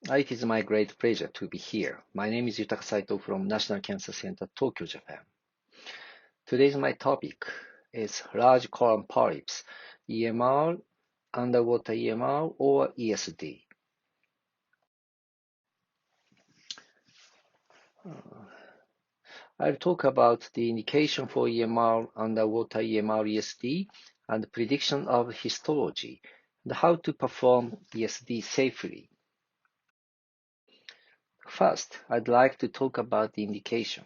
It is my great pleasure to be here. My name is Yutaka Saito from National Cancer Center, Tokyo, Japan. Today's my topic is large colon polyps, EMR, underwater EMR, or ESD. I'll talk about the indication for EMR, underwater EMR, ESD, and prediction of histology, and how to perform ESD safely. First, I'd like to talk about the indication.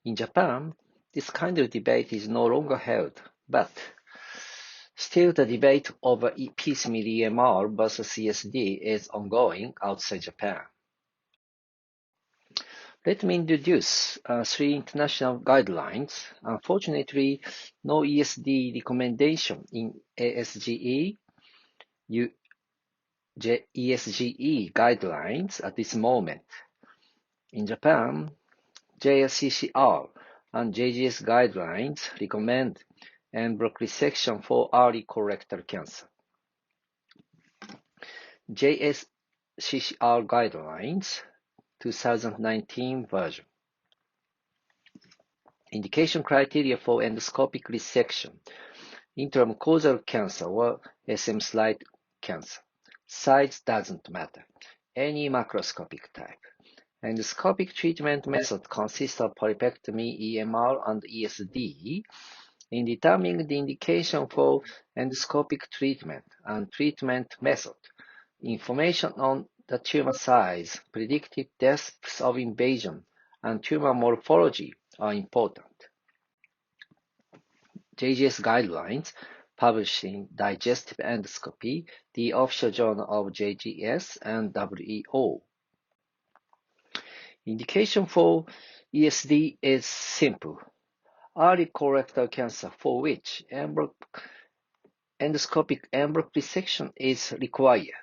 In Japan, this kind of debate is no longer held, but still the debate over piecemeal EMR versus ESD is ongoing outside Japan. Let me introduce three international guidelines. Unfortunately, no ESD recommendation in ASGE, ESGE guidelines at this moment. In Japan, JSCCR and JGS guidelines recommend en bloc resection for early colorectal cancer. JSCCR guidelines 2019 version. Indication criteria for endoscopic resection, intramucosal cancer or SM slide cancer. Size doesn't matter. Any macroscopic type. Endoscopic treatment method consists of polypectomy, EMR, and ESD. In determining the indication for endoscopic treatment and treatment method, information on the tumor size, predicted depths of invasion, and tumor morphology are important. JGS guidelines published in Digestive Endoscopy, the official journal of JGS and WEO. Indication for ESD is simple. Early colorectal cancer for which endoscopic en bloc resection is required.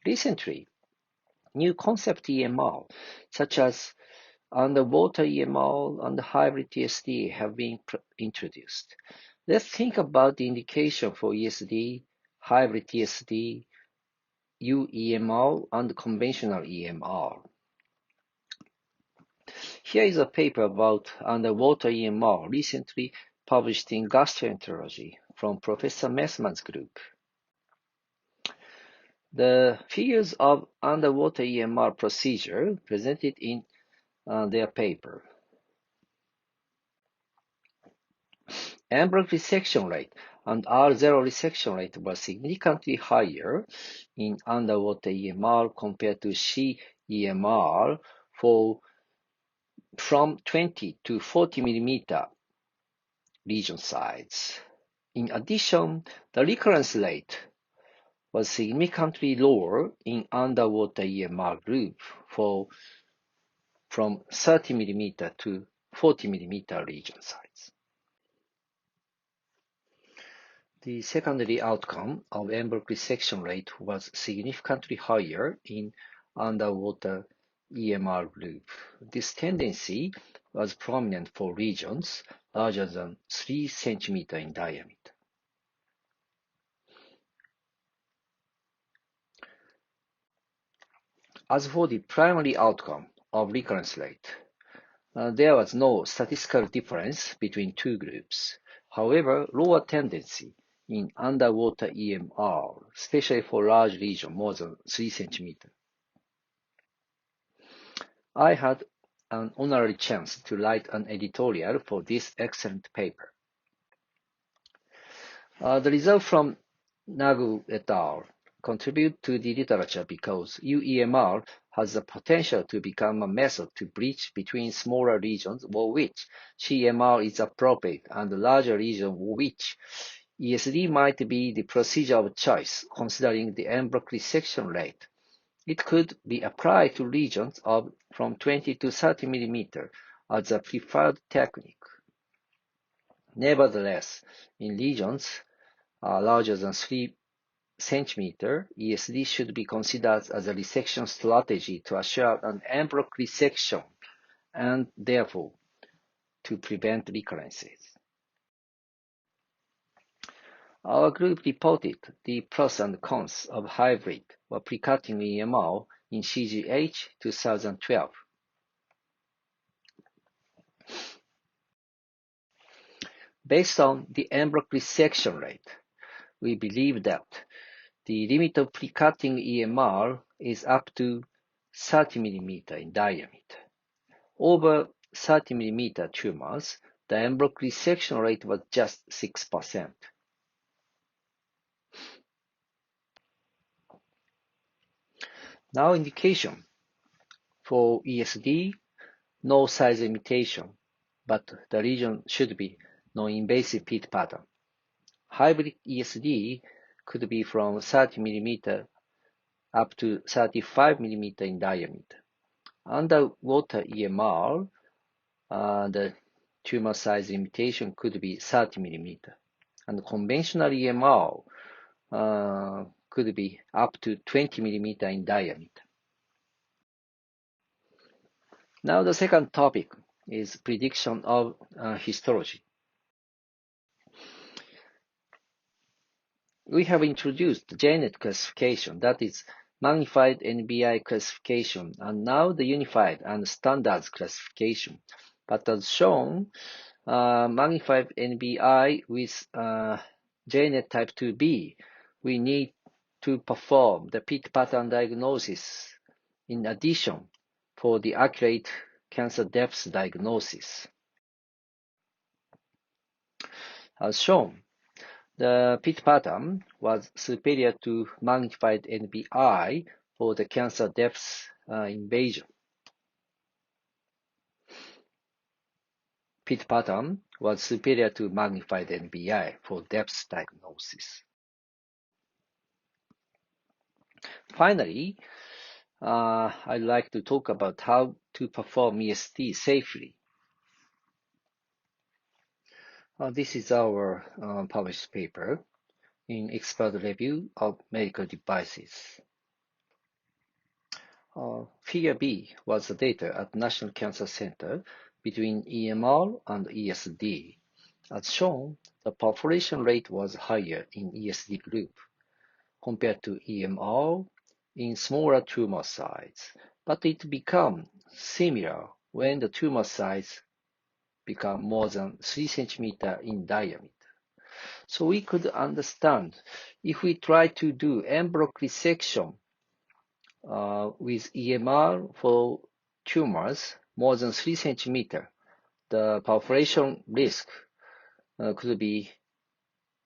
Recently, new concept EMR, such as underwater EMR and hybrid ESD, have been introduced. Let's think about the indication for ESD, hybrid ESD, U-EMR, and conventional EMR. Here is a paper about underwater EMR recently published in Gastroenterology from Professor Messman's group. The figures of underwater EMR procedure presented in their paper. En bloc resection rate and R0 resection rate were significantly higher in underwater EMR compared to CEMR from 20 to 40 millimeter lesion size. In addition, the recurrence rate was significantly lower in underwater EMR group from 30 millimeter to 40 millimeter lesion size. The secondary outcome of en bloc resection rate was significantly higher in underwater EMR group. This tendency was prominent for regions larger than 3 cm in diameter. As for the primary outcome of recurrence rate, there was no statistical difference between two groups. However, lower tendency in underwater EMR, especially for large lesion more than 3 cm. I had an honorary chance to write an editorial for this excellent paper. The result from Nagu et al. Contribute to the literature because U-EMR has the potential to become a method to bridge between smaller regions for which CMR is appropriate and larger regions for which ESD might be the procedure of choice considering the en bloc resection rate. It could be applied to regions of from 20 to 30 millimeter as a preferred technique. Nevertheless, in regions larger than 3 centimeter, ESD should be considered as a resection strategy to assure an en bloc resection and therefore to prevent recurrences. Our group reported the pros and cons of hybrid or pre-cutting EMR in CGH 2012. Based on the en bloc resection rate, we believe that the limit of pre-cutting EMR is up to 30 mm in diameter. Over 30 mm tumors, the en bloc resection rate was just 6%. Now indication. For ESD, no size limitation, but the region should be non-invasive pit pattern. Hybrid ESD could be from 30 mm up to 35 mm in diameter. Underwater EMR, the tumor size limitation could be 30 mm, and conventional EMR could be up to 20 mm in diameter. Now the second topic is prediction of histology. We have introduced JNET classification, that is magnified NBI classification, and now the unified and standards classification. But as shown, magnified NBI with JNET type 2B, we need to perform the pit pattern diagnosis in addition for the accurate cancer depth diagnosis. As shown, the pit pattern was superior to magnified NBI for the cancer depth invasion. Pit pattern was superior to magnified NBI for depth diagnosis. Finally, I'd like to talk about how to perform ESD safely. This is our published paper in expert review of medical devices. Figure B was the data at National Cancer Center between EMR and ESD. As shown, the perforation rate was higher in ESD group compared to EMR in smaller tumor size, but it becomes similar when the tumor size become more than 3 cm in diameter. So we could understand if we try to do en bloc resection with EMR for tumors more than 3 cm, the perforation risk could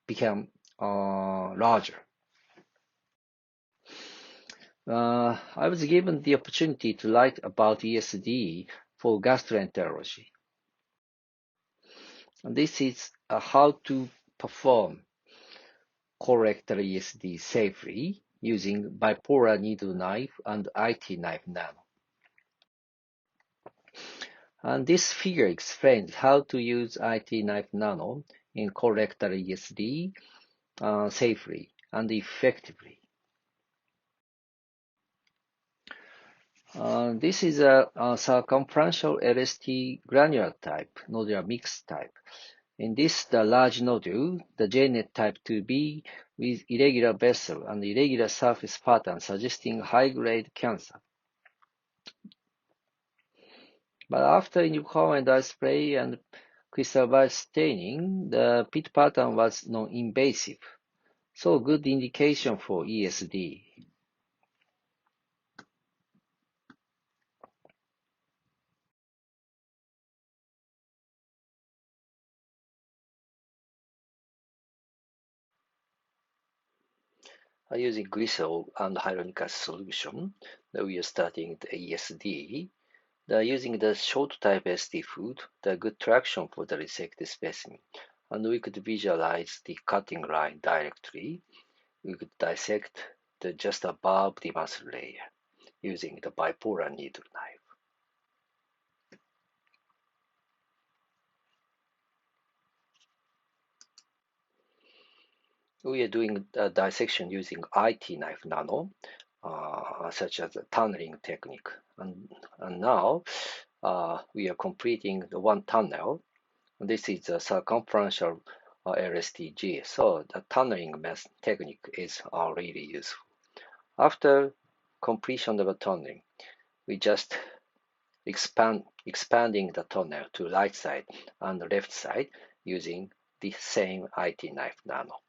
become larger. I was given the opportunity to write about ESD for gastroenterology. And this is how to perform colorectal ESD safely using bipolar needle knife and IT knife nano. And this figure explains how to use IT knife nano in colorectal ESD safely and effectively. This is a circumferential LST granular type, nodular mixed type. In this, the large nodule, the JNET type 2B with irregular vessel and irregular surface pattern suggesting high-grade cancer. But after nuclear dye spray and crystal biopsy staining, the pit pattern was non-invasive, so good indication for ESD. Using glycerol and hyaluronic acid solution, we are studying the ESD. Using the short type SD food, the good traction for the resected specimen, and we could visualize the cutting line directly. We could dissect just above the muscle layer using the bipolar needle knife. We are doing dissection using IT knife nano, such as a tunneling technique. And now we are completing the one tunnel. This is a circumferential LSTG. So the tunneling technique is really useful. After completion of a tunneling, we just expanding the tunnel to right side and left side using the same IT knife nano,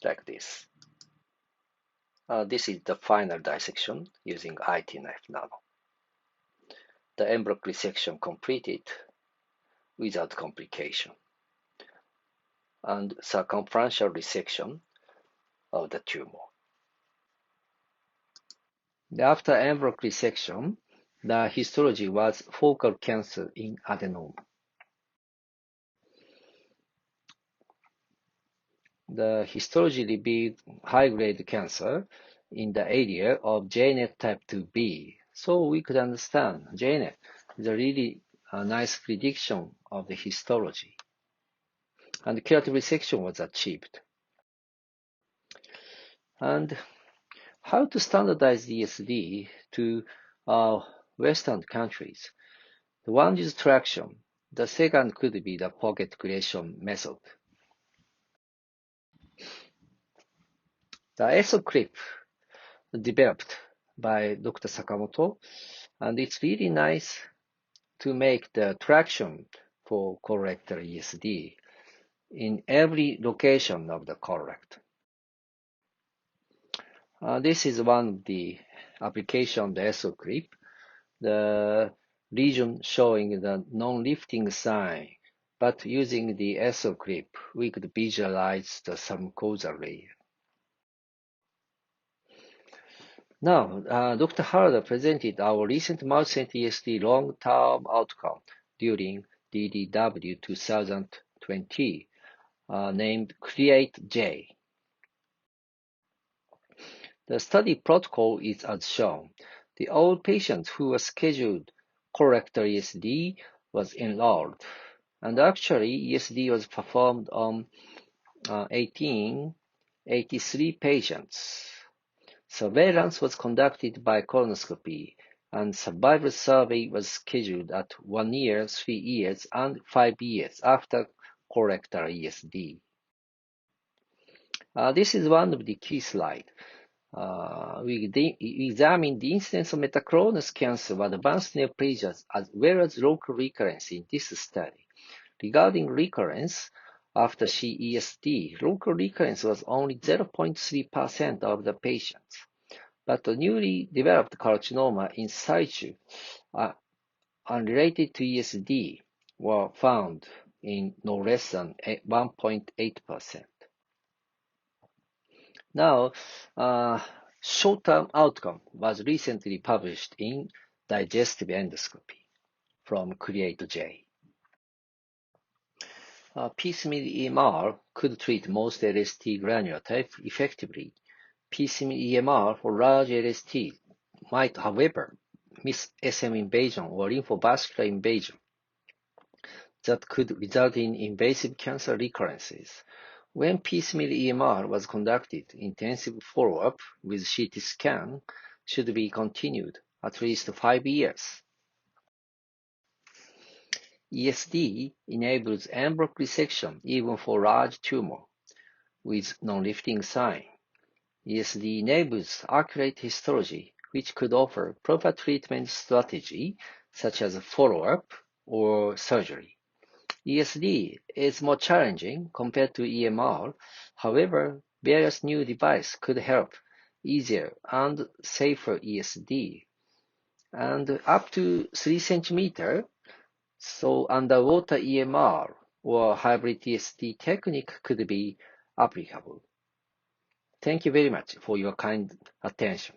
like this. This is the final dissection using IT knife nano. The en bloc resection completed without complication, and circumferential resection of the tumor. After en bloc resection, the histology was focal cancer in adenoma. The histology revealed high-grade cancer in the area of JNF type 2B. So we could understand JNF is a really nice prediction of the histology. And curative resection was achieved. And how to standardize ESD to Western countries? The one is traction. The second could be the pocket creation method. The ESO clip developed by Dr. Sakamoto, and it's really nice to make the traction for colorectal ESD in every location of the colorectal. This is one of the application of the ESO clip. The region showing the non-lifting sign, but using the ESO clip, we could visualize the submucosal layer. Now, Dr. Harada presented our recent mouth-sent ESD long-term outcome during DDW 2020, named CREATE-J. The study protocol is as shown. The old patients who were scheduled colorectal ESD was enrolled, and actually ESD was performed on 1883 patients. Surveillance was conducted by colonoscopy, and survival survey was scheduled at 1 year, 3 years, and 5 years after colorectal ESD. This is one of the key slides. We examined the incidence of metachronous cancer with advanced neoplasias as well as local recurrence in this study. Regarding recurrence, after CESD, local recurrence was only 0.3% of the patients, but the newly developed carcinoma in situ unrelated to ESD were found in no less than 1.8%. Now, short-term outcome was recently published in Digestive Endoscopy from CREATE-J. Piecemeal EMR could treat most LST granular type effectively. Piecemeal EMR for large LST might, however, miss SM invasion or lymphovascular invasion that could result in invasive cancer recurrences. When piecemeal EMR was conducted, intensive follow-up with CT scan should be continued at least 5 years. ESD enables en bloc resection even for large tumor with non-lifting sign. ESD enables accurate histology, which could offer proper treatment strategy such as follow-up or surgery. ESD is more challenging compared to EMR. However, various new devices could help easier and safer ESD. And up to 3 centimeter, so underwater EMR or hybrid ESD technique could be applicable. Thank you very much for your kind attention.